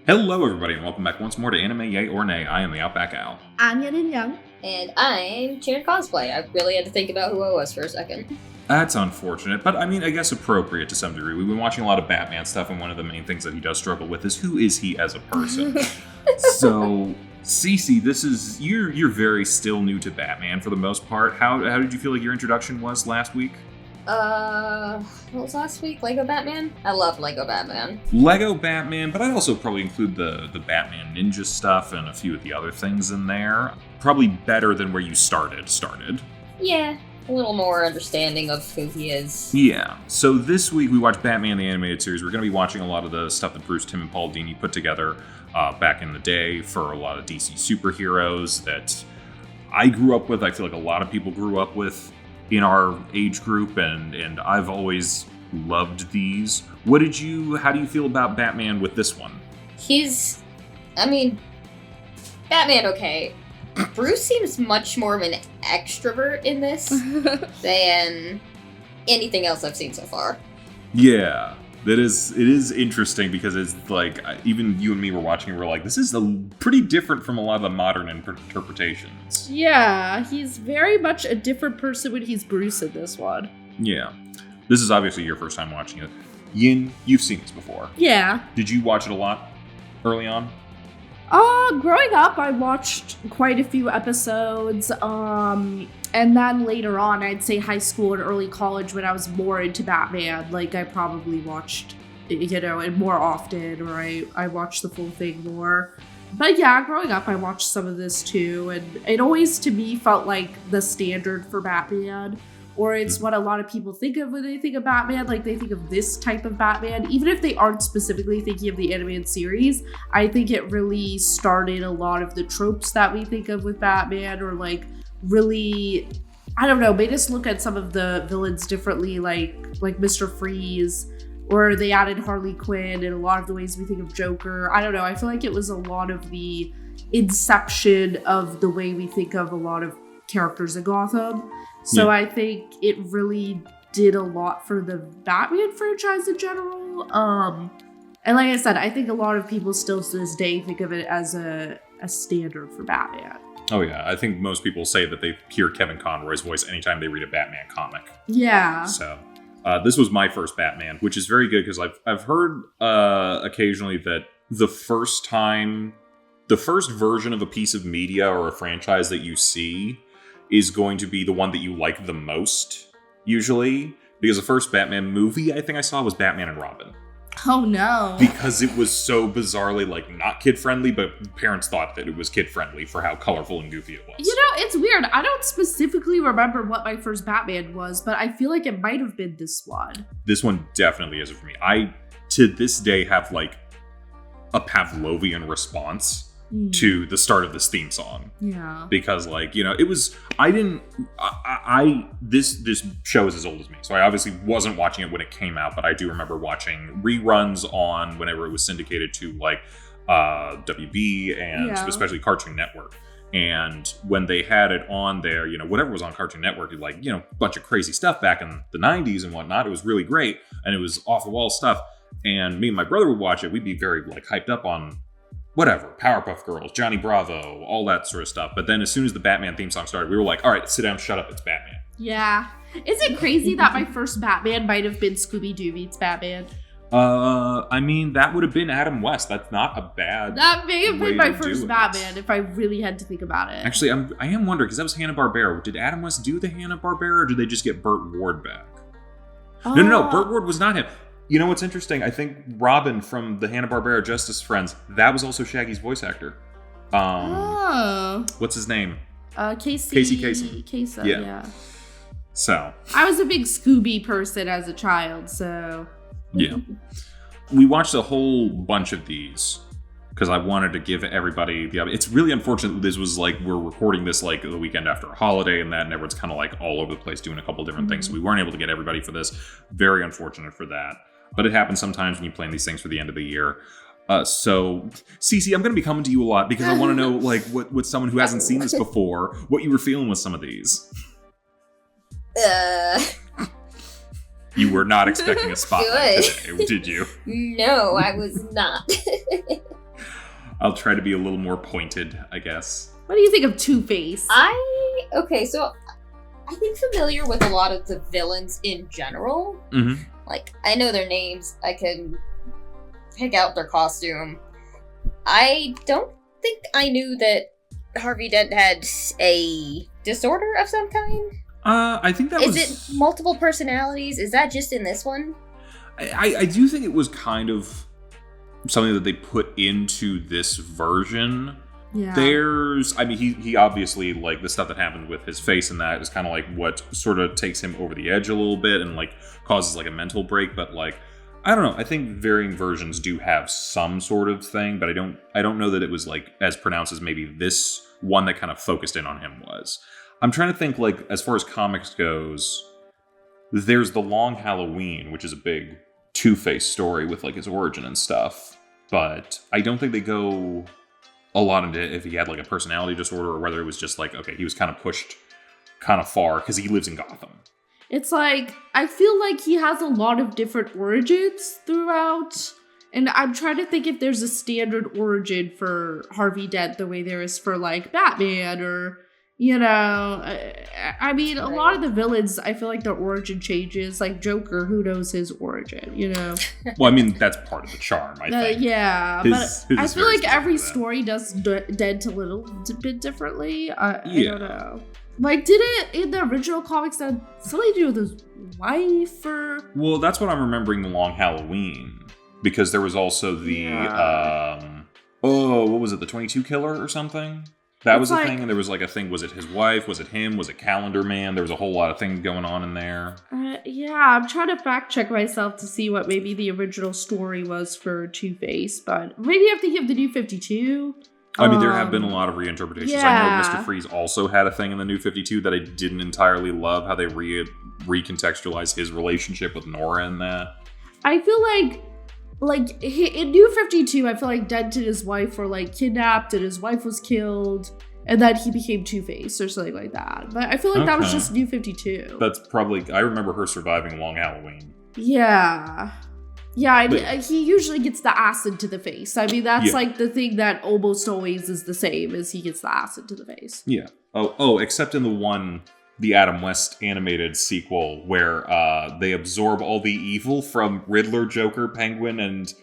Hello, everybody, and welcome back once more to Anime Yay or Nay. I am TheOutbackAl. I'm Yin&Jung. And I'm CheerandCosplay. I really had to think about who I was for a second. That's unfortunate, but I mean, I guess appropriate to some degree. We've been watching a lot of Batman stuff, and one of the main things that he does struggle with is who is he as a person. So, Cece, this is you're very still new to Batman for the most part. How did you feel like your introduction was last week? What was last week? Lego Batman? I love Lego Batman. Lego Batman, but I'd also probably include the Batman Ninja stuff and a few of the other things in there. Probably better than where you started. Yeah, a little more understanding of who he is. Yeah. So this week we watched Batman the Animated Series. We're going to be watching a lot of the stuff that Bruce Timm and Paul Dini put together back in the day for a lot of DC superheroes that I grew up with. I feel like a lot of people grew up with in our age group, and I've always loved these. How do you feel about Batman with this one? Batman, okay. Bruce seems much more of an extrovert in this than anything else I've seen so far. Yeah, it is interesting because it's like, even you and me were watching and we're like, this is pretty different from a lot of the modern interpretations. Yeah, he's very much a different person when he's Bruce in this one. Yeah. This is obviously your first time watching it. Yin, you've seen this before. Yeah. Did you watch it a lot early on? Growing up, I watched quite a few episodes, and then later on, I'd say high school and early college when I was more into Batman, like, I probably watched, it more often, or I watched the full thing more. But yeah, growing up, I watched some of this too, and it always, to me, felt like the standard for Batman, or it's what a lot of people think of when they think of Batman, like they think of this type of Batman. Even if they aren't specifically thinking of the animated series, I think it really started a lot of the tropes that we think of with Batman, or like really, I don't know, made us look at some of the villains differently, like Mr. Freeze, or they added Harley Quinn in a lot of the ways we think of Joker. I don't know, I feel like it was a lot of the inception of the way we think of a lot of characters in Gotham. So yeah. I think it really did a lot for the Batman franchise in general. And like I said, I think a lot of people still to this day think of it as a standard for Batman. Oh yeah, I think most people say that they hear Kevin Conroy's voice anytime they read a Batman comic. Yeah. So this was my first Batman, which is very good because I've heard occasionally that the first version of a piece of media or a franchise that you see is going to be the one that you like the most, usually. Because the first Batman movie I think I saw was Batman and Robin. Oh no. Because it was so bizarrely, like, not kid-friendly, but parents thought that it was kid-friendly for how colorful and goofy it was. You know, it's weird. I don't specifically remember what my first Batman was, but I feel like it might have been this one. This one definitely is for me. I, to this day, have, like, a Pavlovian response to the start of this theme song. Yeah. Because, like, it was, this show is as old as me, so I obviously wasn't watching it when it came out, but I do remember watching reruns on whenever it was syndicated to, like, WB and especially Cartoon Network. And when they had it on there, whatever was on Cartoon Network, like, a bunch of crazy stuff back in the 90s and whatnot, it was really great, and it was off-the-wall stuff, and me and my brother would watch it. We'd be very, like, hyped up on whatever, Powerpuff Girls, Johnny Bravo, all that sort of stuff. But then as soon as the Batman theme song started, we were like, all right, sit down, shut up, it's Batman. Yeah. Is it crazy that my first Batman might have been Scooby-Doo meets Batman? That would have been Adam West. That's not a bad That may have been my first Batman if I really had to think about it. Actually, I am wondering, because that was Hanna-Barbera. Did Adam West do the Hanna-Barbera, or did they just get Burt Ward back? No, Burt Ward was not him. You know what's interesting? I think Robin from the Hanna-Barbera Justice Friends, that was also Shaggy's voice actor. What's his name? Casey Kasem. Yeah. So. I was a big Scooby person as a child, so. Yeah. We watched a whole bunch of these because I wanted to give everybody it's really unfortunate that this was like, we're recording this like the weekend after a holiday and everyone's kind of like all over the place doing a couple different things. So we weren't able to get everybody for this. Very unfortunate for that. But it happens sometimes when you plan these things for the end of the year. So, Cece, I'm going to be coming to you a lot because I want to know, like, what someone who hasn't seen this before, what you were feeling with some of these. You were not expecting a spotlight today, did you? No, I was not. I'll try to be a little more pointed, I guess. What do you think of Two-Face? Okay, so I've been familiar with a lot of the villains in general. Mm-hmm. Like, I know their names. I can pick out their costume. I don't think I knew that Harvey Dent had a disorder of some kind. I think that Is it multiple personalities? Is that just in this one? I do think it was kind of something that they put into this version. Yeah. He obviously, like, the stuff that happened with his face and that is kind of like what sort of takes him over the edge a little bit and like causes like a mental break. But like, I don't know. I think varying versions do have some sort of thing, but I don't know that it was like as pronounced as maybe this one that kind of focused in on him was. I'm trying to think, like, as far as comics goes, there's The Long Halloween, which is a big Two-Face story with like his origin and stuff. But I don't think they go a lot into if he had like a personality disorder or whether it was just like, okay, he was kind of pushed kind of far because he lives in Gotham. It's like, I feel like he has a lot of different origins throughout. And I'm trying to think if there's a standard origin for Harvey Dent the way there is for like Batman or, you know, I mean, a lot of the villains, I feel like their origin changes. Like Joker, who knows his origin, you know? Well, I mean, that's part of the charm, I think. Yeah, but I feel like every story does Dent a little bit differently. I don't know. Like, did it in the original comics have something to do with his wife or? Well, that's what I'm remembering The Long Halloween. Because there was also the, what was it, the 22 Killer or something? That was a thing, and there was like a thing, was it his wife, was it him, was it Calendar Man? There was a whole lot of things going on in there. Yeah, I'm trying to fact check myself to see what maybe the original story was for Two-Face, but maybe I have to give the New 52. I mean, there have been a lot of reinterpretations. Yeah. I know Mr. Freeze also had a thing in the New 52 that I didn't entirely love, how they recontextualized his relationship with Nora in that. I feel like in New 52, I feel like Dent and his wife were like kidnapped and his wife was killed and then he became Two-Face or something like that. But I feel like that was just New 52. That's probably, I remember her surviving Long Halloween. Yeah. Yeah, he usually gets the acid to the face. I mean, that's like the thing that almost always is the same is he gets the acid to the face. Yeah. Oh, except in the Adam West animated sequel where they absorb all the evil from Riddler, Joker, Penguin, and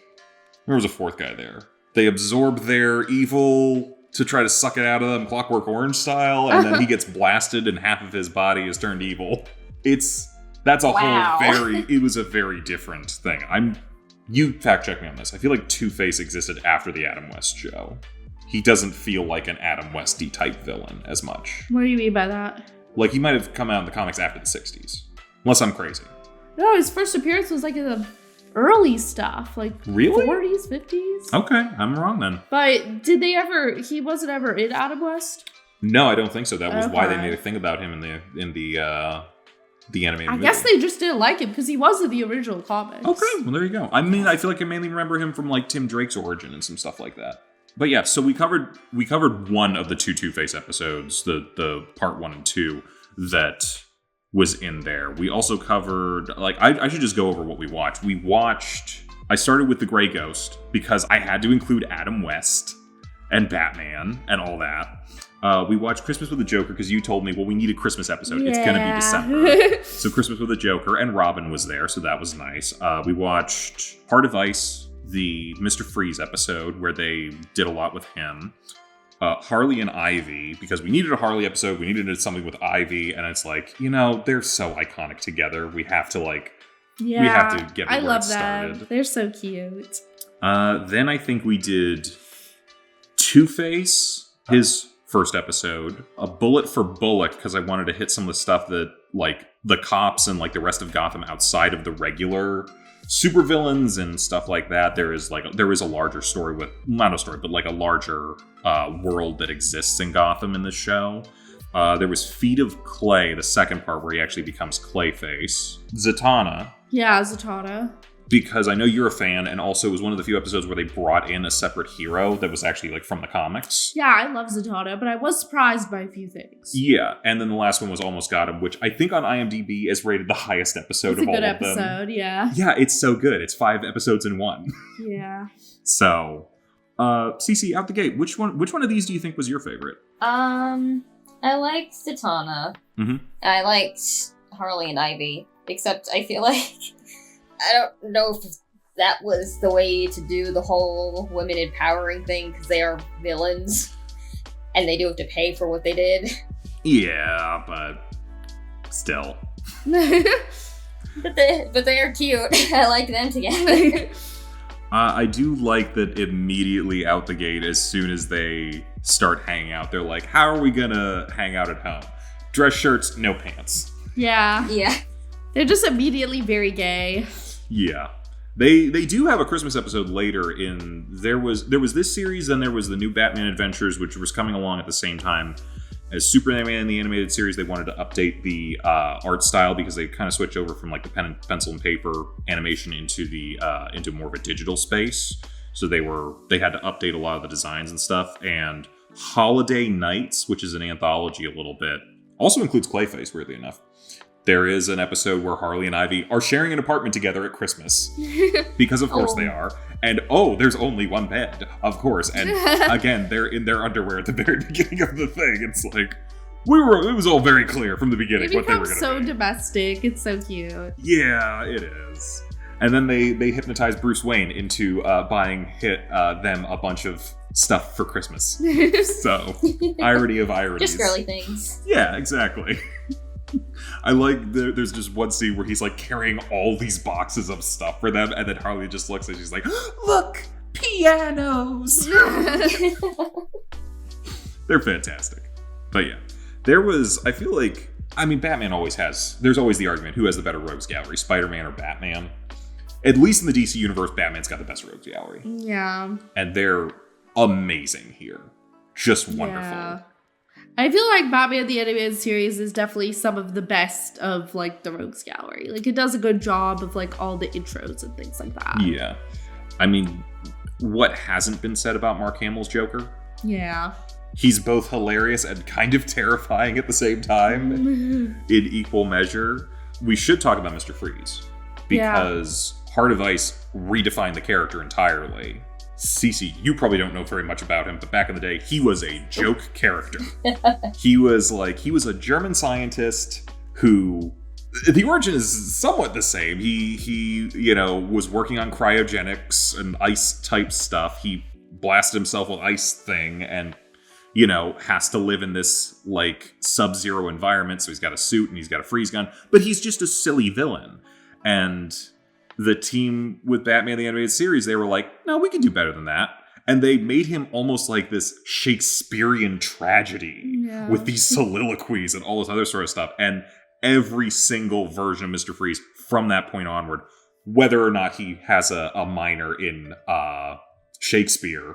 there was a fourth guy there. They absorb their evil to try to suck it out of them, Clockwork Orange style, and then he gets blasted and half of his body is turned evil. That's a whole it was a very different thing. You fact check me on this. I feel like Two-Face existed after the Adam West show. He doesn't feel like an Adam West-y type villain as much. What do you mean by that? Like, he might have come out in the comics after the 60s. Unless I'm crazy. No, his first appearance was like in the early stuff. Like, really? 40s, 50s. Okay, I'm wrong then. But he wasn't ever in Adam West? No, I don't think so. That was why they made a thing about him in the animated movie. I guess they just didn't like him because he was in the original comics. Okay, well, there you go. I mean, I feel like I mainly remember him from like Tim Drake's origin and some stuff like that. But yeah, so we covered one of the Two-Face episodes, the part 1 and 2 that was in there. We also covered, like, I should just go over what we watched. I started with The Grey Ghost because I had to include Adam West and Batman and all that. We watched Christmas with the Joker because you told me, well, we need a Christmas episode. Yeah. It's going to be December. So Christmas with the Joker, and Robin was there, so that was nice. We watched Heart of Ice, the Mr. Freeze episode where they did a lot with him. Harley and Ivy, because we needed a Harley episode, we needed something with Ivy, and it's like, they're so iconic together. We have to we have to get where it started. Them. They're so cute. Then I think we did Two-Face, his first episode, A Bullet for Bullock, because I wanted to hit some of the stuff that, like, the cops and, like, the rest of Gotham outside of the regular supervillains and stuff like that. There is a larger story with, not a story, but like a larger world that exists in Gotham in this show. There was Feet of Clay, the second part where he actually becomes Clayface. Zatanna. Yeah, Zatanna. Because I know you're a fan, and also it was one of the few episodes where they brought in a separate hero that was actually like from the comics. Yeah, I love Zatanna, but I was surprised by a few things. Yeah, and then the last one was Almost Got Him, which I think on IMDb is rated the highest episode of all of them. It's a good episode, yeah. Yeah, it's so good. It's 5 episodes in one. Yeah. So, Cece, out the gate, which one of these do you think was your favorite? I liked Zatanna. Mm-hmm. I liked Harley and Ivy, except I feel like I don't know if that was the way to do the whole women empowering thing, because they are villains and they do have to pay for what they did. Yeah, but still. But they are cute. I like them together. I do like that immediately out the gate, as soon as they start hanging out, they're like, how are we gonna hang out at home? Dress shirts, no pants. Yeah. Yeah. They're just immediately very gay. Yeah. They do have a Christmas episode later there was this series, then there was the new Batman Adventures, which was coming along at the same time as Superman the Animated Series. They wanted to update the art style because they kind of switched over from like the pencil and paper animation into more of a digital space. So they had to update a lot of the designs and stuff. And Holiday Nights, which is an anthology a little bit, also includes Clayface, weirdly enough. There is an episode where Harley and Ivy are sharing an apartment together at Christmas. Because of course they are. And there's only one bed, of course. And again, they're in their underwear at the very beginning of the thing. It's like, it was all very clear from the beginning what they were going to so be. domestic. It's so cute. Yeah, it is. And then they hypnotize Bruce Wayne into buying them a bunch of stuff for Christmas. So, irony of ironies. Just girly things. Yeah, exactly. I like there's just one scene where he's like carrying all these boxes of stuff for them, and then Harley just looks and she's like, look, pianos. They're fantastic. But yeah, Batman always there's always the argument, who has the better rogues gallery, Spider-Man or Batman? At least in the DC universe, Batman's got the best rogues gallery. Yeah. And they're amazing here. Just wonderful. Yeah. I feel like Batman the Animated Series is definitely some of the best of, like, the Rogues Gallery. Like, it does a good job of, like, all the intros and things like that. Yeah. I mean, what hasn't been said about Mark Hamill's Joker? Yeah. He's both hilarious and kind of terrifying at the same time, in equal measure. We should talk about Mr. Freeze, because Heart of Ice redefined the character entirely. Cece, you probably don't know very much about him, but back in the day, he was a joke character. He was a German scientist who, the origin is somewhat the same. He was working on cryogenics and ice type stuff. He blasted himself with ice thing and, has to live in this like sub-zero environment. So he's got a suit and he's got a freeze gun, but he's just a silly villain. And the team with Batman the Animated Series, they were like, no, we can do better than that. And they made him almost like this Shakespearean tragedy with these soliloquies and all this other sort of stuff. And every single version of Mr. Freeze from that point onward, whether or not he has a minor in Shakespeare,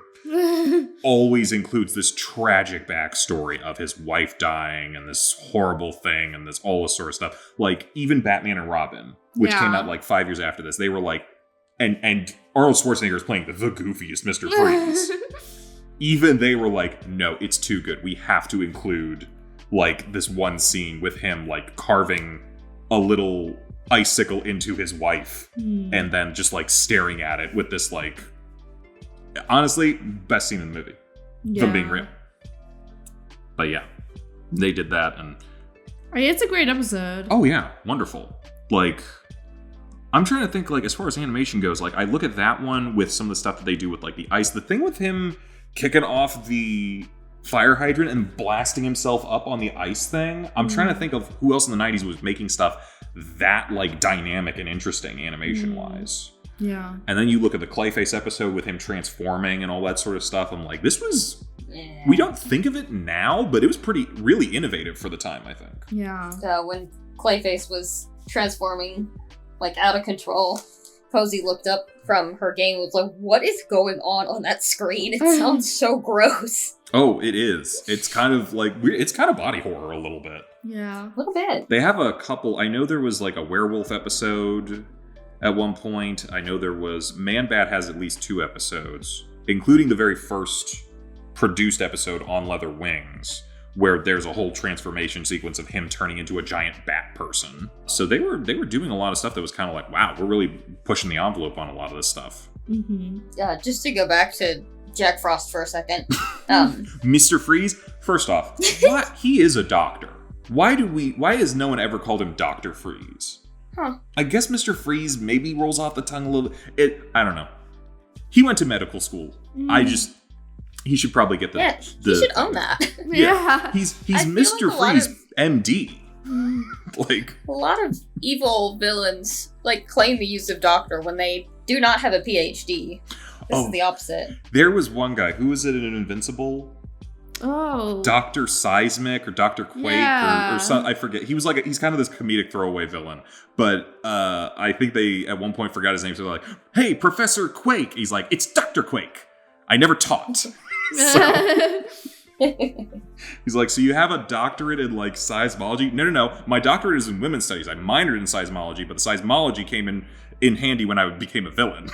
always includes this tragic backstory of his wife dying and this horrible thing and all this sort of stuff. Like, even Batman and Robin, which came out like 5 years after this, they were like, and Arnold Schwarzenegger is playing the goofiest Mr. Freeze. Even they were like, no, it's too good. We have to include like this one scene with him like carving a little icicle into his wife and then just like staring at it with this like, honestly, best scene in the movie. If I'm being real. But yeah, they did that, and it's a great episode. Oh yeah, wonderful. Like, I'm trying to think, like, as far as animation goes, like, I look at that one with some of the stuff that they do with like the ice. The thing with him kicking off the fire hydrant and blasting himself up on the ice thing, I'm trying to think of who else in the 90s was making stuff that like dynamic and interesting animation wise. Yeah. And then you look at the Clayface episode with him transforming and all that sort of stuff. I'm like, this was... We don't think of it now, but it was really innovative for the time, I think. Yeah. When Clayface was transforming, like, out of control, Kozi looked up from her game and was like, what is going on that screen? It sounds so gross. Oh, it is. It's kind of like... It's kind of body horror a little bit. Yeah. A little bit. They have a couple... I know there was, like, a werewolf episode... At one point, I know there was... Man-Bat has at least 2 episodes, including the very first produced episode on Leather Wings, where there's a whole transformation sequence of him turning into a giant bat person. So they were doing a lot of stuff that was kind of like, wow, we're really pushing the envelope on a lot of this stuff. Mm-hmm. Just to go back to Jack Frost for a second. Mr. Freeze, first off, what? He is a doctor. Why has no one ever called him Dr. Freeze? Huh. I guess Mr. Freeze maybe rolls off the tongue a little bit. I don't know. He went to medical school. He should probably get he should own that. Yeah. He's Mr. Freeze, MD. Like, a lot of evil villains claim the use of doctor when they do not have a PhD. This is the opposite. There was one guy, who was it in Invincible? Oh. Dr. Seismic or Dr. Quake or some, I forget. He's kind of this comedic throwaway villain. But I think they at one point forgot his name, so they're like, "Hey, Professor Quake." He's like, "It's Dr. Quake. I never taught." So he's like, "So you have a doctorate in seismology?" No. My doctorate is in women's studies. I minored in seismology, but the seismology came in handy when I became a villain.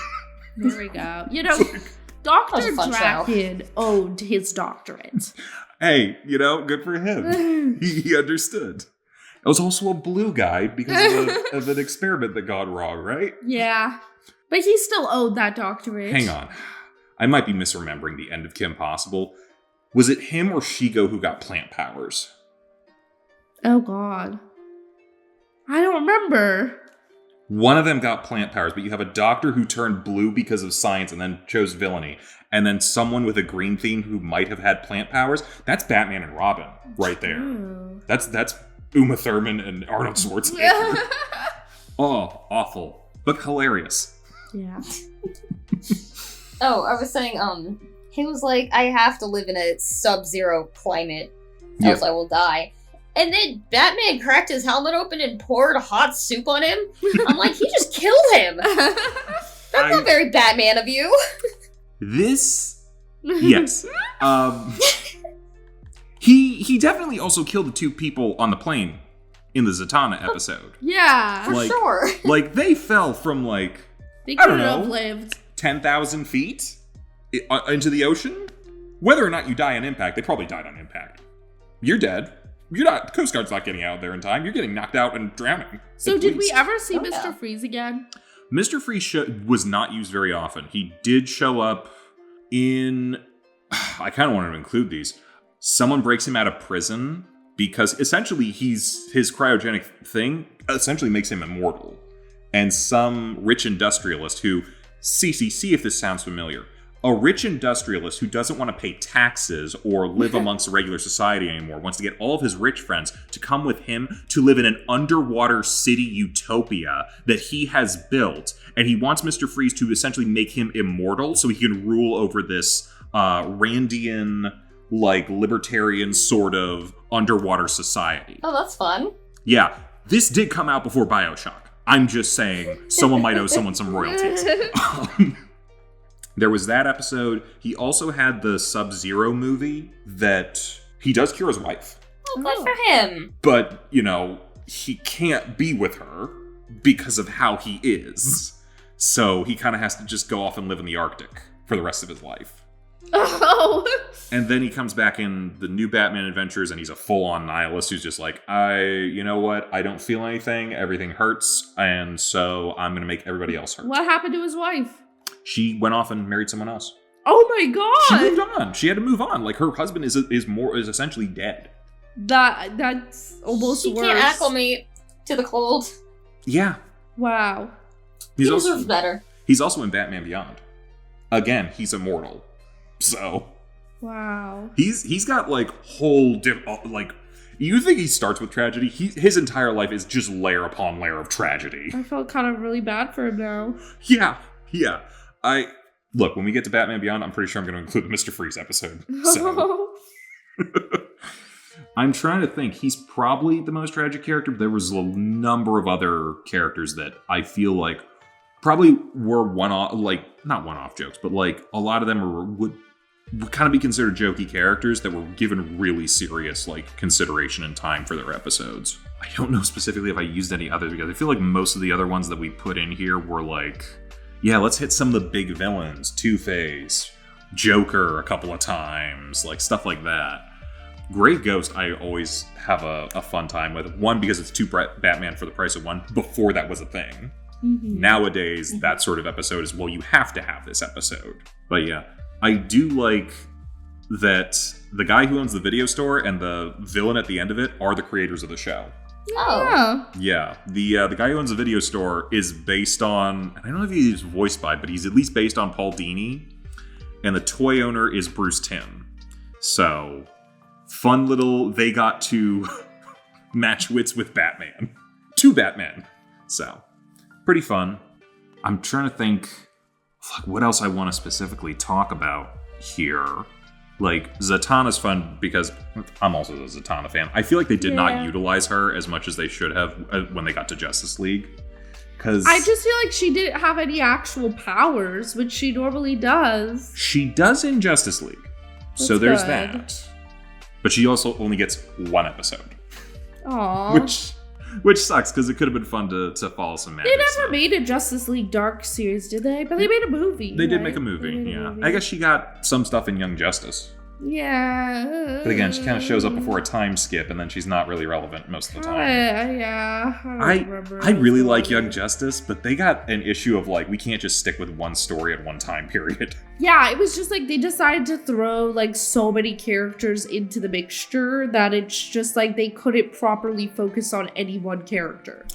There we go. Dr. Draken owned his doctorate. Hey, good for him. He understood. I was also a blue guy because of an experiment that gone wrong, right? Yeah. But he still owed that doctorate. Hang on. I might be misremembering the end of Kim Possible. Was it him or Shigo who got plant powers? Oh, God. I don't remember. One of them got plant powers, but you have a doctor who turned blue because of science and then chose villainy. And then someone with a green theme who might have had plant powers. That's Batman and Robin right there. Ooh. That's Uma Thurman and Arnold Schwarzenegger. Oh, awful. But hilarious. Yeah. Oh, I was saying, he was like, "I have to live in a sub-zero climate, else I will die." And then Batman cracked his helmet open and poured hot soup on him. I'm like, he just killed him. That's not very Batman of you. Yes. He definitely also killed the two people on the plane in the Zatanna episode. Yeah. For sure. They fell from they I don't could have know, lived 10,000 feet into the ocean. Whether or not you die on impact, they probably died on impact. You're dead. You're not. Coast Guard's not getting out there in time. You're getting knocked out and drowning. So did we ever see Mr. Freeze again? Mr. Freeze was not used very often. He did show up in... I kind of wanted to include these. Someone breaks him out of prison because essentially his cryogenic thing essentially makes him immortal. And some rich industrialist who... see if this sounds familiar. A rich industrialist who doesn't want to pay taxes or live amongst regular society anymore wants to get all of his rich friends to come with him to live in an underwater city utopia that he has built. And he wants Mr. Freeze to essentially make him immortal so he can rule over this Randian, libertarian sort of underwater society. Oh, that's fun. Yeah, this did come out before BioShock. I'm just saying someone might owe someone some royalties. There was that episode. He also had the Sub-Zero movie that he does cure his wife. Oh, good for him. But, he can't be with her because of how he is. So he kind of has to just go off and live in the Arctic for the rest of his life. Oh. And then he comes back in the new Batman Adventures and he's a full-on nihilist who's just like, you know what? I don't feel anything. Everything hurts. And so I'm going to make everybody else hurt. What happened to his wife? She went off and married someone else. Oh my God! She moved on. She had to move on. Her husband is essentially dead. That's almost worse. She can't acclimate to the cold. Yeah. Wow. He deserves better. He's also in Batman Beyond. Again, he's immortal. So. Wow. He's got whole you think he starts with tragedy? His entire life is just layer upon layer of tragedy. I felt kind of really bad for him now. Yeah. Look, when we get to Batman Beyond, I'm pretty sure I'm going to include the Mr. Freeze episode. So. I'm trying to think. He's probably the most tragic character, but there was a number of other characters that I feel like probably were not one-off jokes, but a lot of them would kind of be considered jokey characters that were given really serious consideration and time for their episodes. I don't know specifically if I used any others because I feel like most of the other ones that we put in here were yeah, let's hit some of the big villains. Two-Face, Joker a couple of times, stuff like that. Great Ghost, I always have a fun time with. One, because it's two Batman for the price of one. Before that was a thing. Mm-hmm. Nowadays, that sort of episode is, well, you have to have this episode. But yeah, I do like that the guy who owns the video store and the villain at the end of it are the creators of the show. Oh. Yeah. The guy who owns the video store is based on, I don't know if he's voiced by, but he's at least based on Paul Dini. And the toy owner is Bruce Timm. So, fun little, they got to match wits with Batman. To Batman. So, pretty fun. I'm trying to think what else I want to specifically talk about here. Like, Zatanna's fun because I'm also a Zatanna fan. I feel like they did not utilize her as much as they should have when they got to Justice League. Because I just feel like she didn't have any actual powers, which she normally does. She does in Justice League. So there's good. that. But she also only gets one episode. Aww. Which sucks, because it could have been fun to follow some magic. They never stuff. made a Justice League Dark series, did they? But they made a movie. They did make a movie, yeah. I guess she got some stuff in Young Justice. Yeah. But again, she kind of shows up before a time skip, and then she's not really relevant most of the time. Yeah. I really like Young Justice, but they got an issue of like, we can't just stick with one story at one time period. Yeah, it was just like they decided to throw like so many characters into the mixture that it's just like they couldn't properly focus on any one character.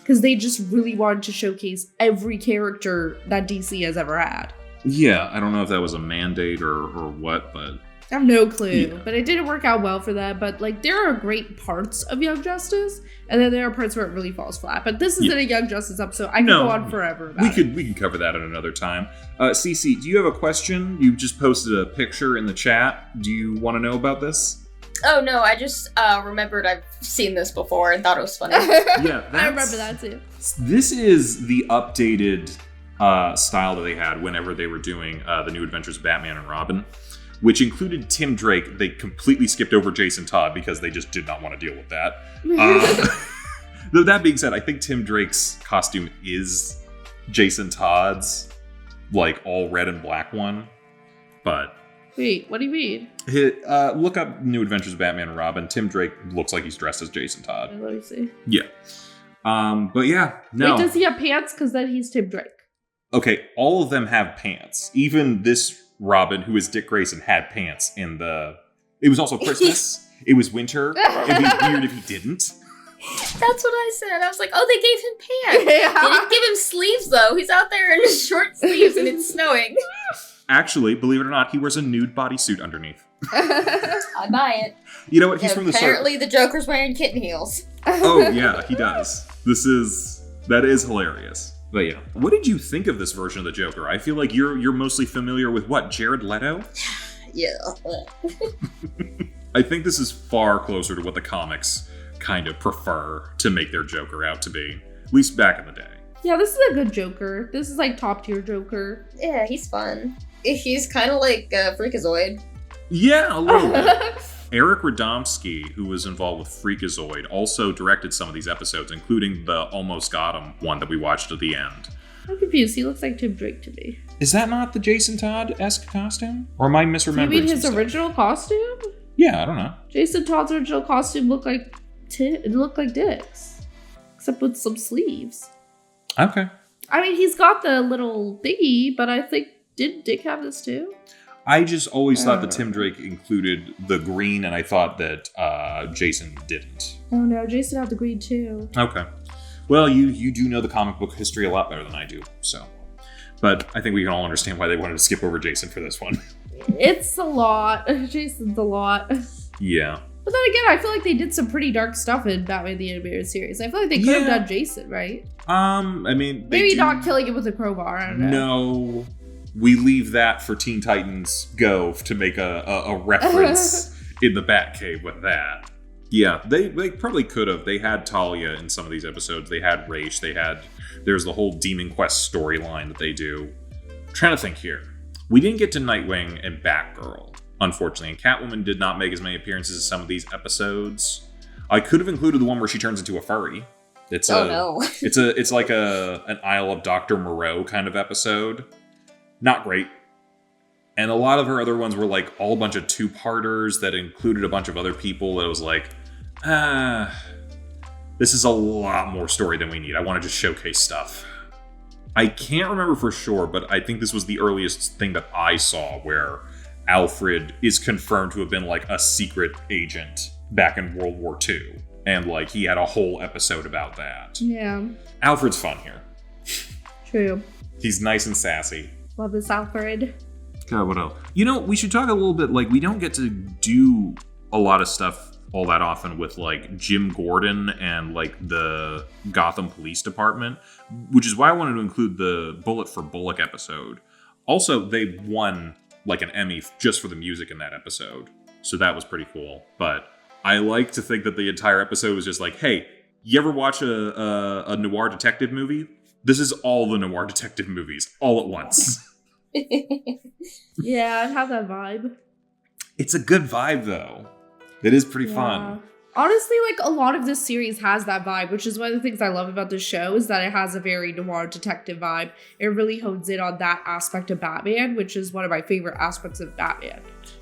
Because they just really wanted to showcase every character that DC has ever had. Yeah, I don't know if that was a mandate or what, but I have no clue, yeah. But it didn't work out well for them. But like, there are great parts of Young Justice, and then there are parts where it really falls flat. But this isn't a Young Justice episode. I could go on forever about it. We can cover that at another time. Cece, do you have a question? You just posted a picture in the chat. Do you want to know about this? Oh no, I just remembered I've seen this before and thought it was funny. Yeah, I remember that too. This is the updated style that they had whenever they were doing the New Adventures of Batman and Robin, which included Tim Drake. They completely skipped over Jason Todd because they just did not want to deal with that. Though that being said, I think Tim Drake's costume is Jason Todd's, like, all red and black one. But Wait, what do you mean? Look up New Adventures of Batman and Robin. Tim Drake looks like he's dressed as Jason Todd. Let me see. Yeah. But yeah, no. Wait, does he have pants? Because then he's Tim Drake. Okay, all of them have pants. Even this Robin, who is Dick Grayson, had pants in the... It was also Christmas. It was winter. It'd be weird if he didn't. That's what I said. I was like, oh, they gave him pants. Yeah. They didn't give him sleeves, though. He's out there in his short sleeves and it's snowing. Actually, believe it or not, he wears a nude bodysuit underneath. I buy it. You know what? He's from the apparently the Joker's wearing kitten heels. Oh, yeah, he does. That is hilarious. But yeah. What did you think of this version of the Joker? I feel like you're mostly familiar with what? Jared Leto? Yeah. I think this is far closer to what the comics kind of prefer to make their Joker out to be. At least back in the day. Yeah, this is a good Joker. This is like top tier Joker. Yeah, he's fun. He's kind of like a Freakazoid. Yeah, a little bit. Eric Radomski, who was involved with Freakazoid, also directed some of these episodes, including the Almost Got Him one that we watched at the end. I'm confused. He looks like Tim Drake to me. Is that not the Jason Todd-esque costume? Or am I misremembering? You mean his some original costume? Yeah, I don't know. Jason Todd's original costume looked like Dick's, except with some sleeves. Okay. I mean, he's got the little thingy, but I think, did Dick have this too? I just always thought that Tim Drake included the green, and I thought that Jason didn't. Oh no, Jason had the green too. Okay. Well, you do know the comic book history a lot better than I do, so. But I think we can all understand why they wanted to skip over Jason for this one. It's a lot. Jason's a lot. Yeah. But then again, I feel like they did some pretty dark stuff in Batman the Animated Series. I feel like they could have done Jason, right? I mean, maybe not killing him with a crowbar. I don't know. No, we leave that for Teen Titans Go to make a reference in the Batcave with that. Yeah, they probably could have. They had Talia in some of these episodes. They had Raish. There's the whole Demon Quest storyline that they do. I'm trying to think here. We didn't get to Nightwing and Batgirl, unfortunately, and Catwoman did not make as many appearances as some of these episodes. I could have included the one where she turns into a furry. It's it's like an Isle of Dr. Moreau kind of episode. Not great. And a lot of her other ones were like all a bunch of two-parters that included a bunch of other people that was like, this is a lot more story than we need. I want to just showcase stuff. I can't remember for sure, but I think this was the earliest thing that I saw where Alfred is confirmed to have been like a secret agent back in World War II. And like he had a whole episode about that. Yeah. Alfred's fun here. True. He's nice and sassy. Love this Alfred. God, what else? We should talk a little bit, like, we don't get to do a lot of stuff all that often with, like, Jim Gordon and, like, the Gotham Police Department, which is why I wanted to include the Bullet for Bullock episode. Also, they won, like, an Emmy just for the music in that episode, so that was pretty cool. But I like to think that the entire episode was just like, hey, you ever watch a noir detective movie? This is all the noir detective movies, all at once. Yeah, I have that vibe. It's a good vibe, though. It is pretty fun. Honestly, like, a lot of this series has that vibe, which is one of the things I love about this show, is that it has a very noir detective vibe. It really hones in on that aspect of Batman, which is one of my favorite aspects of Batman.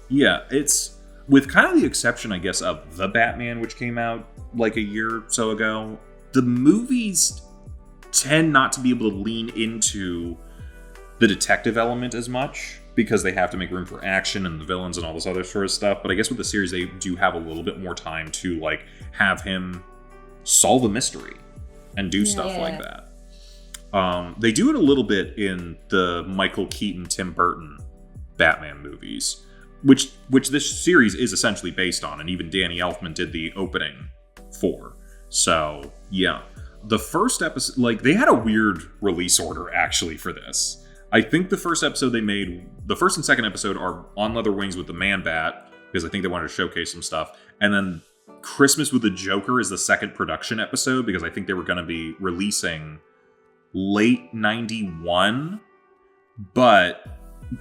Yeah, it's, with kind of the exception, I guess, of The Batman, which came out like a year or so ago, the movies tend not to be able to lean into the detective element as much because they have to make room for action and the villains and all this other sort of stuff. But I guess with the series, they do have a little bit more time to like have him solve a mystery and do stuff like that. They do it a little bit in the Michael Keaton, Tim Burton Batman movies, which this series is essentially based on, and even Danny Elfman did the opening for. So yeah, the first episode, like, they had a weird release order actually for this. I think the first episode they made, the first and second episode are On Leather Wings with the Man-Bat, because I think they wanted to showcase some stuff. And then Christmas with the Joker is the second production episode, because I think they were going to be releasing late 91. But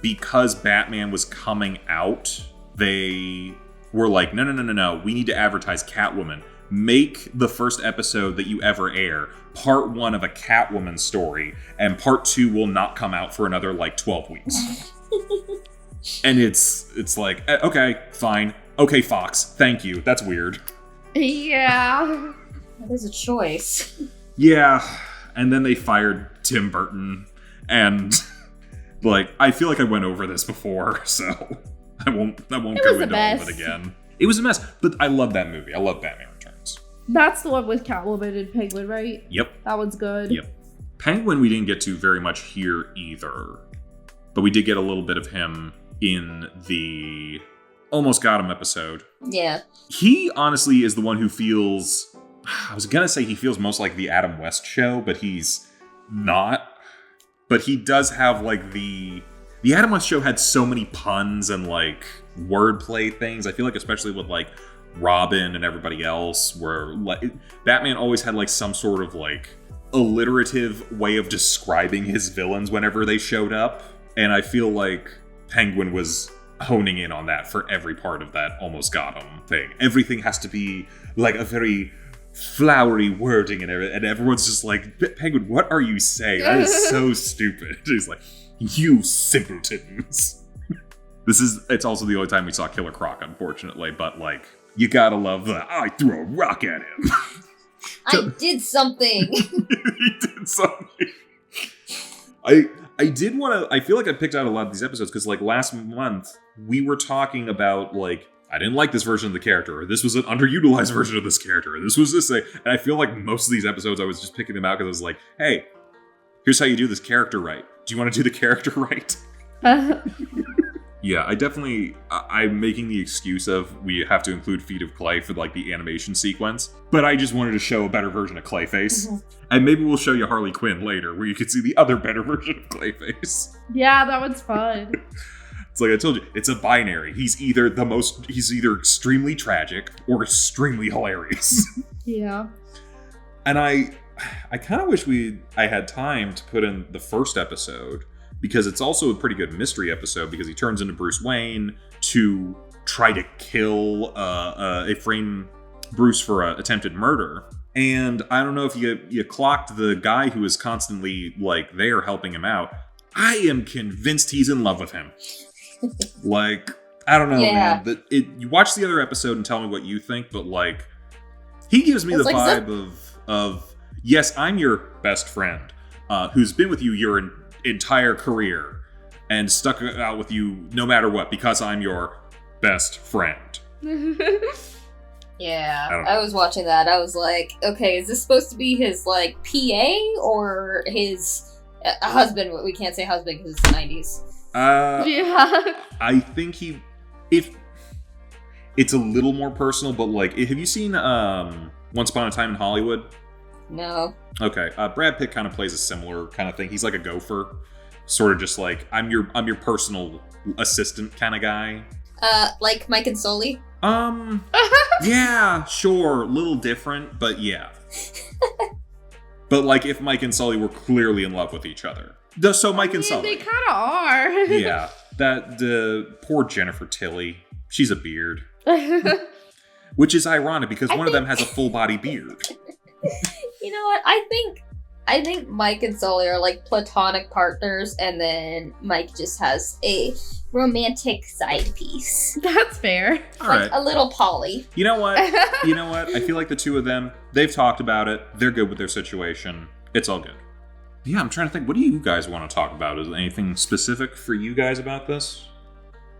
because Batman was coming out, they were like, no, we need to advertise Catwoman. Make the first episode that you ever air part 1 of a Catwoman story, and part 2 will not come out for another like 12 weeks. And it's like, okay, fine. Okay, Fox, thank you. That's weird. Yeah. That is a choice. Yeah. And then they fired Tim Burton, and like, I feel like I went over this before, so I won't go into all of it again. It was a mess, but I love that movie. I love Batman Returns. That's the one with Catwoman and Penguin, right? Yep. That one's good. Yep. Penguin we didn't get to very much here either, but we did get a little bit of him in the Almost Got Him episode. Yeah. He honestly is the one who feels, I was gonna say he feels most like the Adam West show, but he's not. But he does have like the Adam West show had so many puns and like wordplay things. I feel like especially with like Robin and everybody else, where like Batman always had like some sort of like alliterative way of describing his villains whenever they showed up. And I feel like Penguin was honing in on that for every part of that Almost Got Him thing. Everything has to be like a very flowery wording and everyone's just like, Penguin, what are you saying? That is so stupid. He's like, you simpletons. It's also the only time we saw Killer Croc, unfortunately, but like, you gotta love the, I threw a rock at him. I did something. He did something. I did want to, I feel like I picked out a lot of these episodes because like last month we were talking about like, I didn't like this version of the character, or this was an underutilized version of this character, or this was this thing. And I feel like most of these episodes I was just picking them out because I was like, hey, here's how you do this character right. Do you want to do the character right? Yeah, I'm making the excuse of we have to include Feet of Clay for like the animation sequence, but I just wanted to show a better version of Clayface. Mm-hmm. And maybe we'll show you Harley Quinn later where you can see the other better version of Clayface. Yeah, that one's fun. It's like I told you, it's a binary. He's either extremely tragic or extremely hilarious. Yeah. And I kind of wish I had time to put in the first episode, because it's also a pretty good mystery episode because he turns into Bruce Wayne to try to kill frame Bruce for attempted murder. And I don't know if you clocked the guy who is constantly like there helping him out. I am convinced he's in love with him. Like, I don't know, man. But you watch the other episode and tell me what you think, but like, he gives me the vibe of yes, I'm your best friend, who's been with you your entire career and stuck out with you no matter what because I'm your best friend. Yeah, I was watching that. I was like, okay, is this supposed to be his, like, PA or his husband? We can't say husband because it's the 90s. Yeah. I think if it's a little more personal, but, like, have you seen Once Upon a Time in Hollywood? No. Okay, Brad Pitt kind of plays a similar kind of thing. He's like a gopher, sort of just like, I'm your personal assistant kind of guy. Like Mike and Sully? Yeah, sure. Little different, but yeah. But like if Mike and Sully were clearly in love with each other. So Mike and Sully. They kind of are. Yeah. The poor Jennifer Tilly. She's a beard. Which is ironic because one of them has a full body beard. You know what? I think Mike and Sully are like platonic partners, and then Mike just has a romantic side piece. That's fair. All like right. A little Polly. You know what? I feel like the two of them, they've talked about it. They're good with their situation. It's all good. Yeah, I'm trying to think. What do you guys want to talk about? Is there anything specific for you guys about this?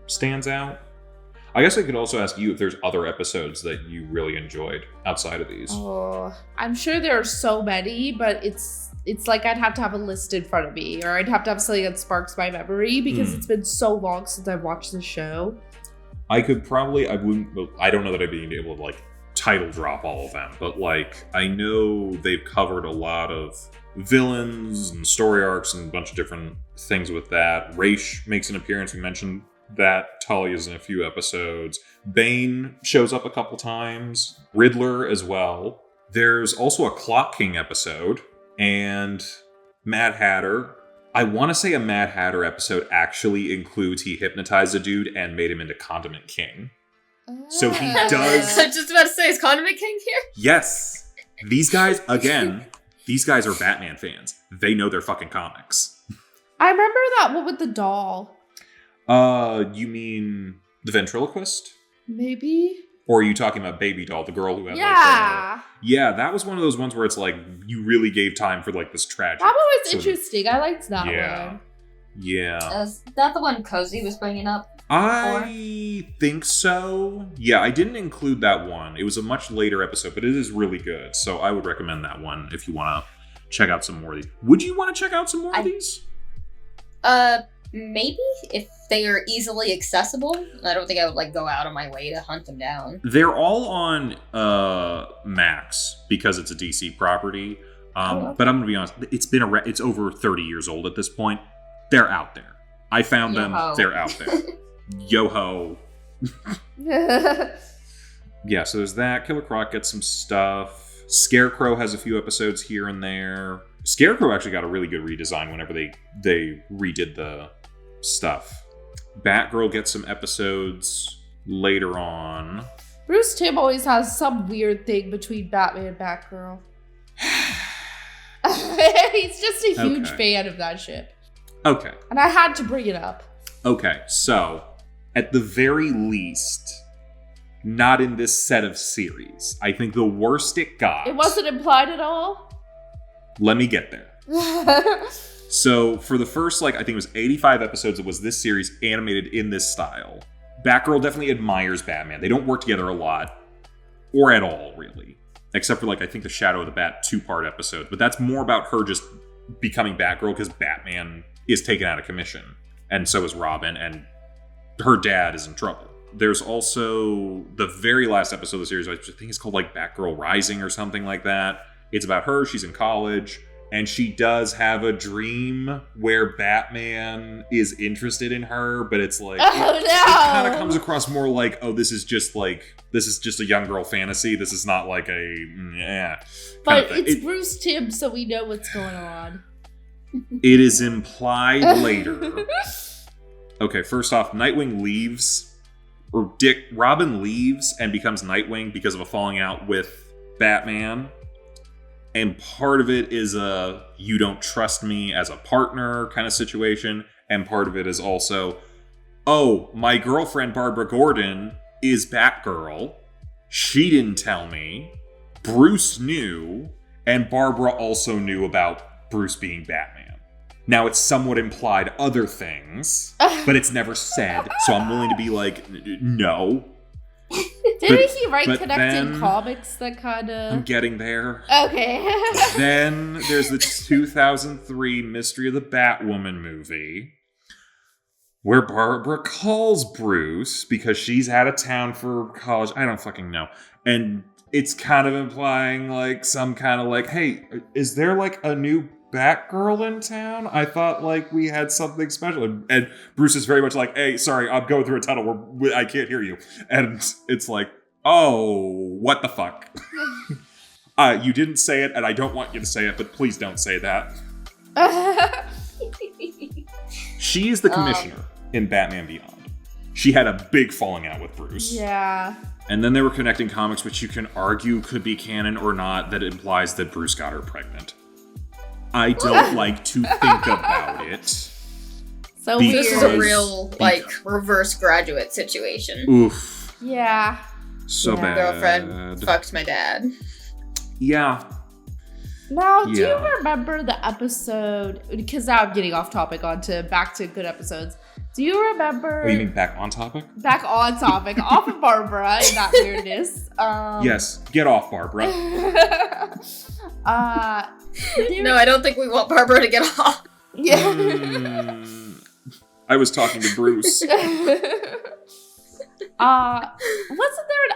Stands out? I guess I could also ask you if there's other episodes that you really enjoyed outside of these. Oh, I'm sure there are so many, but it's like I'd have to have a list in front of me, or I'd have to have something that sparks my memory because it's been so long since I've watched the show. I don't know that I'd be able to like title drop all of them, but like I know they've covered a lot of villains and story arcs and a bunch of different things with that. Raish makes an appearance. We mentioned that. Talia's in a few episodes. Bane shows up a couple times. Riddler as well. There's also a Clock King episode. And Mad Hatter. I want to say a Mad Hatter episode actually includes he hypnotized a dude and made him into Condiment King. So he does... I was just about to say, is Condiment King here? Yes. These guys are Batman fans. They know their fucking comics. I remember that one with the doll. You mean the ventriloquist? Maybe? Or are you talking about Baby Doll, the girl who had yeah, that was one of those ones where it's like you really gave time for like this tragic. That one was interesting. I liked that one. Yeah. Is that the one Kozi was bringing up? I think so. Yeah, I didn't include that one. It was a much later episode, but it is really good. So I would recommend that one if you want to check out some more of these. Would you want to check out some more of these? Maybe if they are easily accessible. I don't think I would like go out of my way to hunt them down. They're all on Max because it's a DC property. But I'm gonna be honest, it's over 30 years old at this point. They're out there. I found them. They're out there. Yo-ho. Yeah, so there's that. Killer Croc gets some stuff. Scarecrow has a few episodes here and there. Scarecrow actually got a really good redesign whenever they redid the stuff. Batgirl gets some episodes later on. Bruce Timm always has some weird thing between Batman and Batgirl. He's just a huge fan of that ship. Okay. And I had to bring it up. Okay, so at the very least, not in this set of series. I think the worst it got... It wasn't implied at all? Let me get there. So for the first, I think it was 85 episodes, it was this series animated in this style. Batgirl definitely admires Batman. They don't work together a lot. Or at all, really. Except for, I think the Shadow of the Bat 2-part episode. But that's more about her just becoming Batgirl because Batman is taken out of commission. And so is Robin, and her dad is in trouble. There's also the very last episode of the series, I think it's called Batgirl Rising or something like that. It's about her, she's in college, and she does have a dream where Batman is interested in her, but it's it kind of comes across more this is just a young girl fantasy. This is not But it's Bruce Timm, so we know what's going on. It is implied later. Okay, first off, Nightwing leaves, or Robin leaves and becomes Nightwing because of a falling out with Batman. And part of it is a you don't trust me as a partner kind of situation. And part of it is also, oh, my girlfriend Barbara Gordon is Batgirl. She didn't tell me. Bruce knew. And Barbara also knew about Bruce being Batman. Now, it's somewhat implied other things, but it's never said, so I'm willing to be like, no. Didn't he write connecting comics that kind of... I'm getting there. Okay. Then there's the 2003 Mystery of the Batwoman movie, where Barbara calls Bruce because she's out of town for college. I don't fucking know. And it's kind of implying like some kind of like, hey, is there like a new Batgirl in town? I thought like we had something special. And Bruce is very much like, hey, sorry, I'm going through a tunnel where I can't hear you. And it's like, oh, what the fuck? You didn't say it, and I don't want you to say it, but please don't say that. She is the commissioner in Batman Beyond. She had a big falling out with Bruce. Yeah. And then they were connecting comics, which you can argue could be canon or not, that implies that Bruce got her pregnant. I don't like to think about it. So weird. This is a real, like, reverse graduate situation. Oof. Yeah. So bad. Girlfriend fucked my dad. Yeah. Now, do you remember the episode, because now I'm getting off topic back to good episodes. Do you remember... Oh, you mean back on topic? Back on topic. Off of Barbara and that weirdness. Yes, get off, Barbara. No, I don't think we want Barbara to get off. Yeah. I was talking to Bruce. Wasn't there an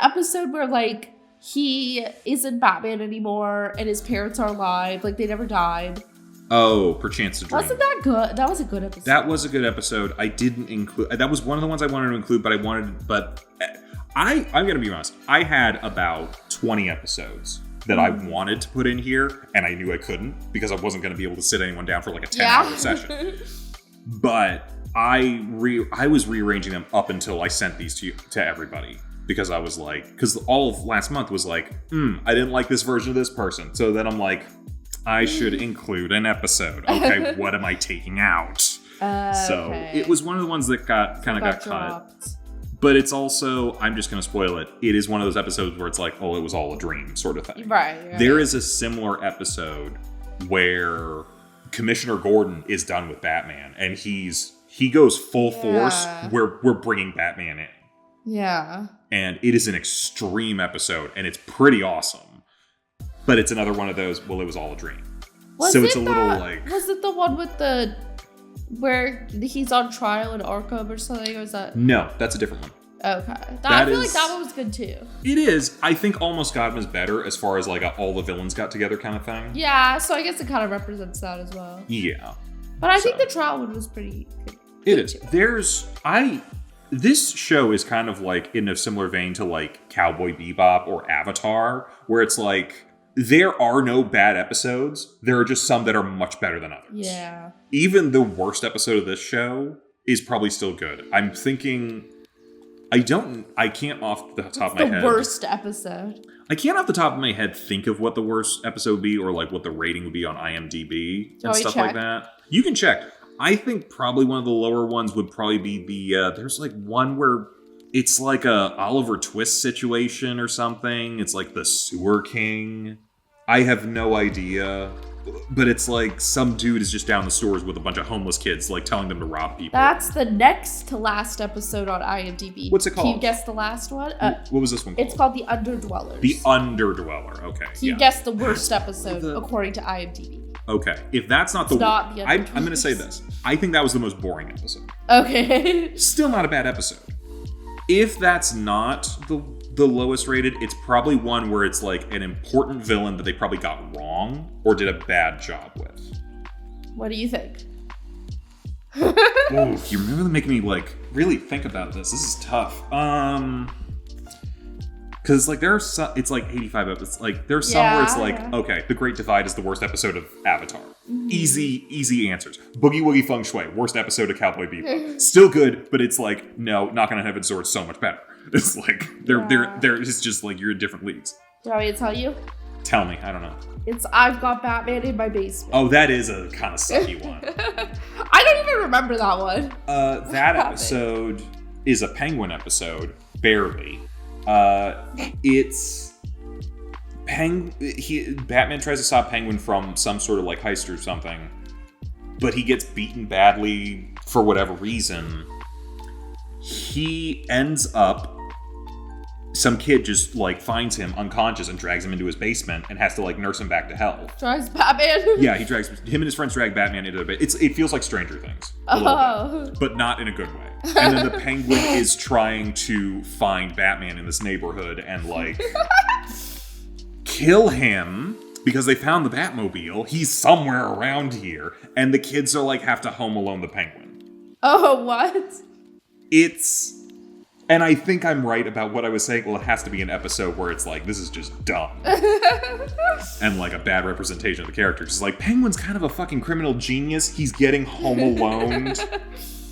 episode where, like, he isn't Batman anymore and his parents are alive? Like, they never died. Oh, Perchance to Dream. Wasn't that good? That was a good episode. That was a good episode. I didn't include... That was one of the ones I wanted to include, but I'm going to be honest. I had about 20 episodes that I wanted to put in here, and I knew I couldn't because I wasn't going to be able to sit anyone down for like a 10-hour session. But I was rearranging them up until I sent these to everybody. Because I was like... Because all of last month was like, I didn't like this version of this person. So then I'm like... I should include an episode. Okay, what am I taking out? So it was one of the ones that got cut. But it's also, I'm just going to spoil it. It is one of those episodes where it's like, oh, it was all a dream sort of thing. Right. There is a similar episode where Commissioner Gordon is done with Batman, and he goes full force where we're bringing Batman in. Yeah. And it is an extreme episode, and it's pretty awesome. But it's another one of those, well, it was all a dream. Was it the one with where he's on trial in Arkham or something? Or was that? No, that's a different one. Okay. I feel like that one was good too. It is. I think Almost God was better as far as like all the villains got together kind of thing. Yeah, so I guess it kind of represents that as well. Yeah. But I think the trial one was pretty good. It is. Too. This show is kind of like in a similar vein to like Cowboy Bebop or Avatar, where it's like, there are no bad episodes. There are just some that are much better than others. Yeah. Even the worst episode of this show is probably still good. I'm thinking... I can't off the top of my head... the worst episode? I can't off the top of my head think of what the worst episode would be or like what the rating would be on IMDb and stuff like that. You can check. I think probably one of the lower ones would probably be there's like one where... It's like a Oliver Twist situation or something. It's like the Sewer King. I have no idea. But it's like some dude is just down the sewers with a bunch of homeless kids, like telling them to rob people. That's the next to last episode on IMDb. What's it called? Can you guess the last one? What was this one called? It's called The Underdwellers. The Underdweller. Okay. Can you guess the worst episode according to IMDb? Okay. If that's not I'm going to say this. I think that was the most boring episode. Okay. Still not a bad episode. If that's not the lowest rated, it's probably one where it's like an important villain that they probably got wrong or did a bad job with. What do you think? Oh, you're really making me like really think about this. This is tough. Because like there are some, it's like 85 episodes. Like there's some where it's like, okay, The Great Divide is the worst episode of Avatar. Mm-hmm. Easy answers. Boogie Woogie Feng Shui, worst episode of Cowboy Bebop. Still good, but it's like, no, Knock on Heaven's Door is so much better. It's like it's just like you're in different leagues. Do you want me to tell you? Tell me, I don't know. It's I've Got Batman in My Basement. Oh, that is a kind of sucky one. I don't even remember that one. That episode is a Penguin episode, barely. Batman tries to stop Penguin from some sort of like heist or something, but he gets beaten badly for whatever reason. He ends up, some kid just like finds him unconscious and drags him into his basement and has to like nurse him back to health. Drags Batman? Yeah, him and his friends drag Batman into the basement. It feels like Stranger Things. A little bit, but not in a good way. And then the Penguin is trying to find Batman in this neighborhood and like kill him because they found the Batmobile. He's somewhere around here. And the kids are like have to Home Alone the Penguin. Oh, what? And I think I'm right about what I was saying. Well, it has to be an episode where it's like, this is just dumb. And like a bad representation of the characters. It's like, Penguin's kind of a fucking criminal genius. He's getting Home Aloned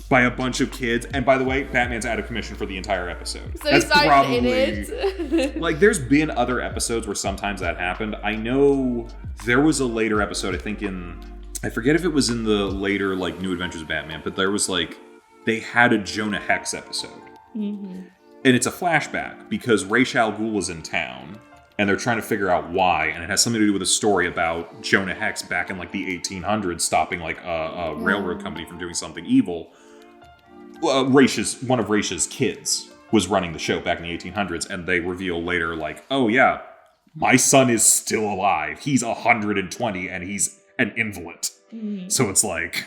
by a bunch of kids. And by the way, Batman's out of commission for the entire episode. So that's probably in it. Like, there's been other episodes where sometimes that happened. I know there was a later episode, I think I forget if it was in the later, like, New Adventures of Batman, but there was, like, they had a Jonah Hex episode. Mm-hmm. And it's a flashback because Ra's al Ghul is in town and they're trying to figure out why. And it has something to do with a story about Jonah Hex back in, like, the 1800s stopping, like, a railroad company from doing something evil. One of Raish's kids was running the show back in the 1800s, and they reveal later, like, oh yeah, my son is still alive. He's 120, and he's an invalid. Mm. So it's like,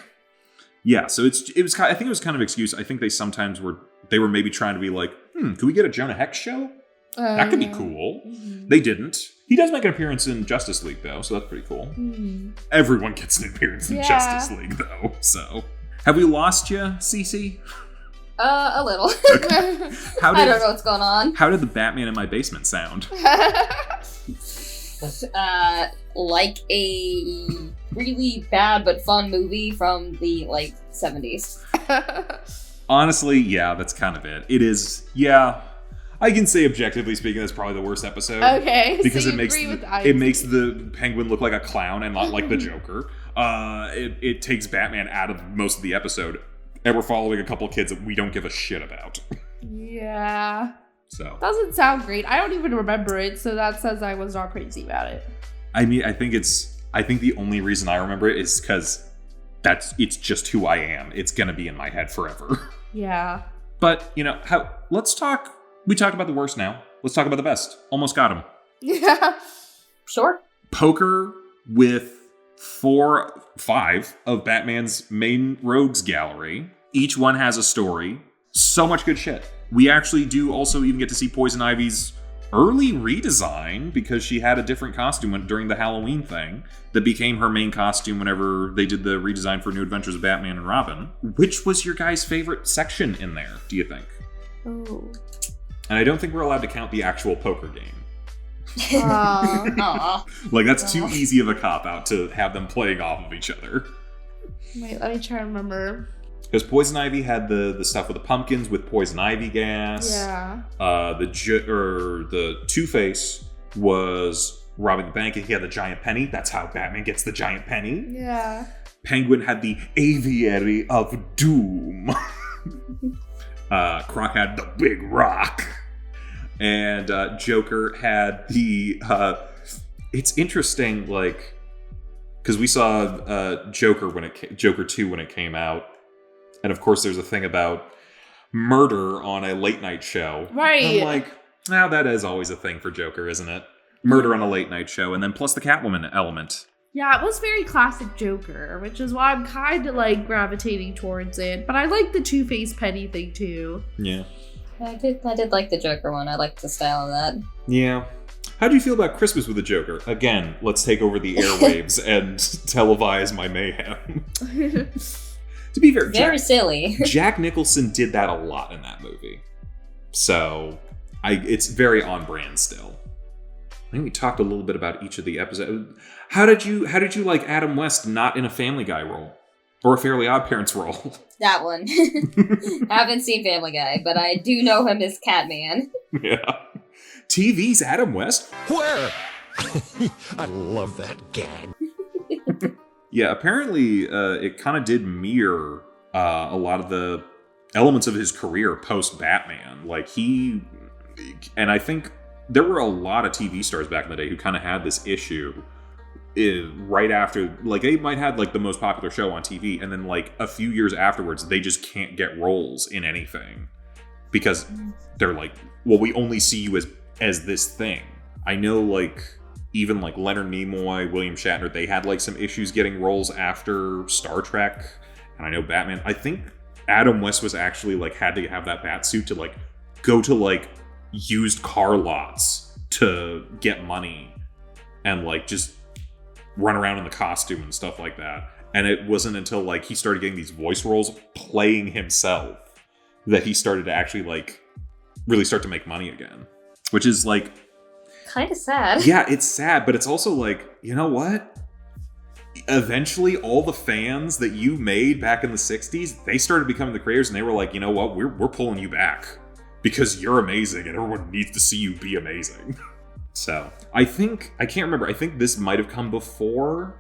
yeah. So I think it was kind of excuse. I think they were maybe trying to be like, could we get a Jonah Hex show? That could be cool. Mm-hmm. They didn't. He does make an appearance in Justice League, though, so that's pretty cool. Mm. Everyone gets an appearance in Justice League, though. So, have we lost you, Cece? A little. Okay. I don't know what's going on. How did the Batman in my basement sound? Like a really bad but fun movie from the, 70s. Honestly, yeah, that's kind of it. It is, yeah. I can say objectively speaking, that's probably the worst episode. Okay, because so it makes the Penguin look like a clown and not like the Joker. It takes Batman out of most of the episode. And we're following a couple of kids that we don't give a shit about. Yeah. So. Doesn't sound great. I don't even remember it, so that says I was not crazy about it. I mean, I think the only reason I remember it is because it's just who I am. It's gonna be in my head forever. Yeah. But, we talked about the worst now. Let's talk about the best. Almost got him. Yeah. Sure. Poker with 5 of Batman's main rogues gallery. Each one has a story. So much good shit. We actually do also even get to see Poison Ivy's early redesign because she had a different costume during the Halloween thing that became her main costume whenever they did the redesign for New Adventures of Batman and Robin. Which was your guys' favorite section in there, do you think? Oh. And I don't think we're allowed to count the actual poker game. Aww. That's too easy of a cop-out to have them playing off of each other. Wait, let me try to remember. Because Poison Ivy had the stuff with the pumpkins with poison ivy gas. Yeah. The Two-Face was robbing the bank and he had the giant penny. That's how Batman gets the giant penny. Yeah. Penguin had the Aviary of Doom. Croc had the Big Rock. And Joker had the... it's interesting, because we saw Joker 2 when it came out. And of course, there's a thing about murder on a late night show. Right. And I'm like, that is always a thing for Joker, isn't it? Murder on a late night show, and then plus the Catwoman element. Yeah, it was very classic Joker, which is why I'm kind of gravitating towards it. But I like the Two-Face penny thing too. Yeah. I did like the Joker one. I liked the style of that. Yeah. How do you feel about Christmas with the Joker? Again, let's take over the airwaves and televise my mayhem. To be fair, very silly. Jack Nicholson did that a lot in that movie. So, it's very on brand still. I think we talked a little bit about each of the episodes. How did you like Adam West not in a Family Guy role? Or a Fairly Odd Parents role? That one. Haven't seen Family Guy, but I do know him as Catman. Yeah. TV's Adam West? Where? I love that gag. Yeah, apparently it kind of did mirror a lot of the elements of his career post-Batman. And I think there were a lot of TV stars back in the day who kind of had this issue right after, like, they might have like the most popular show on TV, and then like a few years afterwards, they just can't get roles in anything because they're like, well, we only see you as this thing. I know, like, even like Leonard Nimoy, William Shatner, they had like some issues getting roles after Star Trek, and I know Batman. I think Adam West was actually like had to have that bat suit to like go to like used car lots to get money and like just run around in the costume and stuff like that. And it wasn't until like he started getting these voice roles playing himself that he started to actually like really start to make money again, which is like kind of sad. Yeah, it's sad, but it's also like, you know what? Eventually all the fans that you made back in the 60s, they started becoming the creators, and they were like, you know what? We're pulling you back because you're amazing and everyone needs to see you be amazing. So I can't remember. I think this might have come before,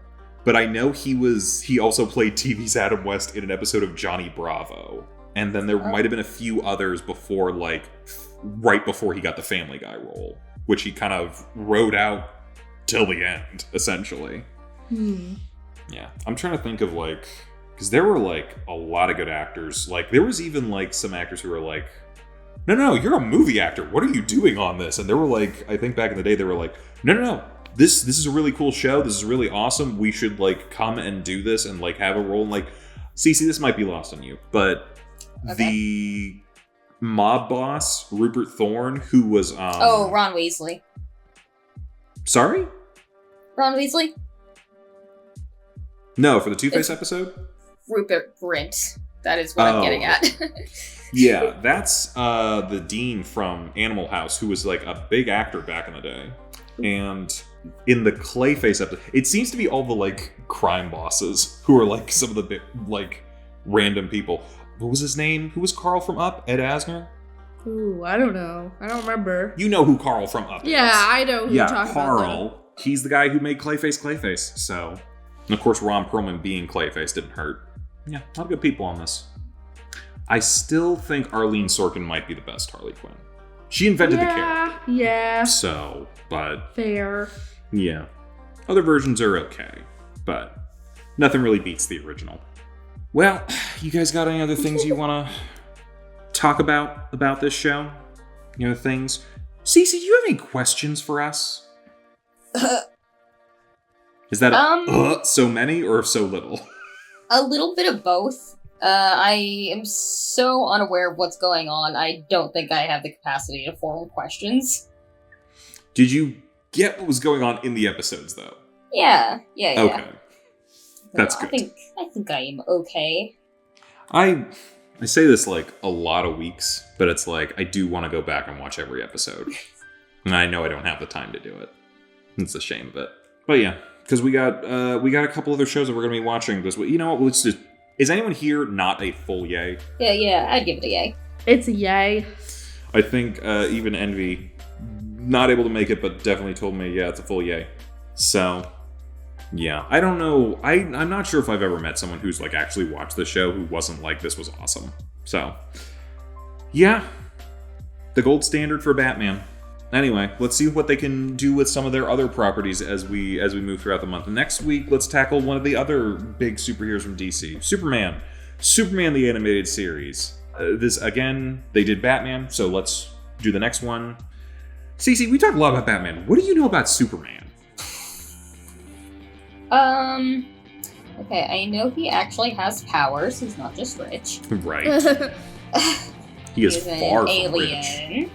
but I know he also played TV's Adam West in an episode of Johnny Bravo. And then there might have been a few others before, like right before he got the Family Guy role, which he kind of rode out till the end, essentially. Yeah. I'm trying to think of like, because there were like a lot of good actors. Like there was even like some actors who were like, no, you're a movie actor. What are you doing on this? And they were like, I think back in the day, they were like, no, this is a really cool show. This is really awesome. We should like come and do this and like have a role. And like, Cece, this might be lost on you, but the mob boss, Rupert Thorne, who was Ron Weasley. Sorry? Ron Weasley? No, for the Two-Face episode? Rupert Grint. That is what I'm getting at. Yeah, that's the dean from Animal House, who was like a big actor back in the day. And in the Clayface episode, it seems to be all the like crime bosses who are like some of the big, like random people. What was his name? Who was Carl from Up? Ed Asner? Ooh, I don't know. I don't remember. You know who Carl from Up is. Yeah, I know who you're talking about. Carl. He's the guy who made Clayface. So, and of course, Ron Perlman being Clayface didn't hurt. Yeah, a lot of good people on this. I still think Arlene Sorkin might be the best Harley Quinn. She invented the character. Yeah. So, but... Fair. Yeah. Other versions are okay, but nothing really beats the original. Well, you guys got any other things you want to talk about this show? You know, things? Cece, do you have any questions for us? Is that so many or so little? A little bit of both. I am so unaware of what's going on, I don't think I have the capacity to form questions. Did you get what was going on in the episodes, though? Yeah. Okay. That's good. I think I am okay. I say this like a lot of weeks, but it's like I do want to go back and watch every episode. And I know I don't have the time to do it. It's a shame of it. But yeah, because we got a couple other shows that we're going to be watching this week. You know what? Let's just... Is anyone here not a full yay? Yeah, I'd give it a yay. It's a yay. I think even Envy, not able to make it, but definitely told me, yeah, it's a full yay. So, yeah. I don't know. I'm not sure if I've ever met someone who's like actually watched the show who wasn't like, this was awesome. So, yeah. The gold standard for Batman. Anyway, let's see what they can do with some of their other properties as we move throughout the month. And next week, let's tackle one of the other big superheroes from DC, Superman the animated series. This again, they did Batman, so let's do the next one. Cece, we talked a lot about Batman. What do you know about Superman? Okay, I know he actually has powers. He's not just rich. Right. He is far from rich.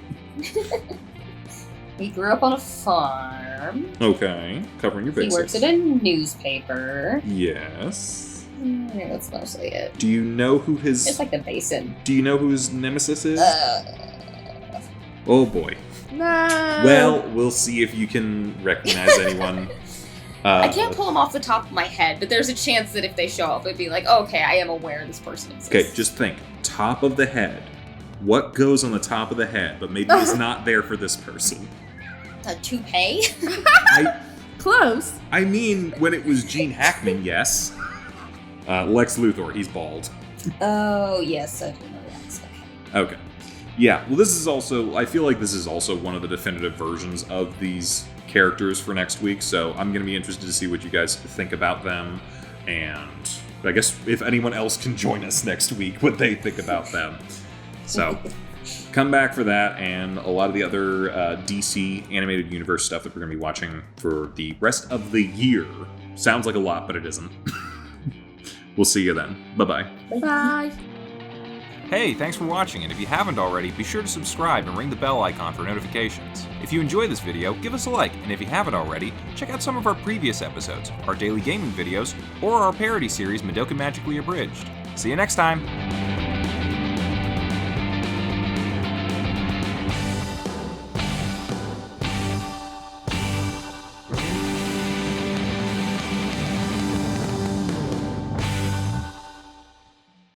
He grew up on a farm. Okay, covering your basics. He works at a newspaper. Yes. That's mostly it. Do you know who his... It's like the basin. Do you know who his nemesis is? Oh boy. No. Well, we'll see if you can recognize anyone. I can't pull them off the top of my head, but there's a chance that if they show up, it'd be like, oh, okay, I am aware this person exists. Okay, just think. Top of the head. What goes on the top of the head, but maybe is not there for this person? A toupee? Close. I mean, when it was Gene Hackman, yes. Lex Luthor, he's bald. Oh, yes, I do know that. Okay. Yeah, well, this is also, I feel like this is also one of the definitive versions of these characters for next week, so I'm going to be interested to see what you guys think about them, and I guess if anyone else can join us next week, what they think about them. So, come back for that, and a lot of the other DC Animated Universe stuff that we're going to be watching for the rest of the year. Sounds like a lot, but it isn't. We'll see you then. Bye-bye. Bye. Hey, thanks for watching, and if you haven't already, be sure to subscribe and ring the bell icon for notifications. If you enjoyed this video, give us a like, and if you haven't already, check out some of our previous episodes, our daily gaming videos, or our parody series Madoka Magically Abridged. See you next time!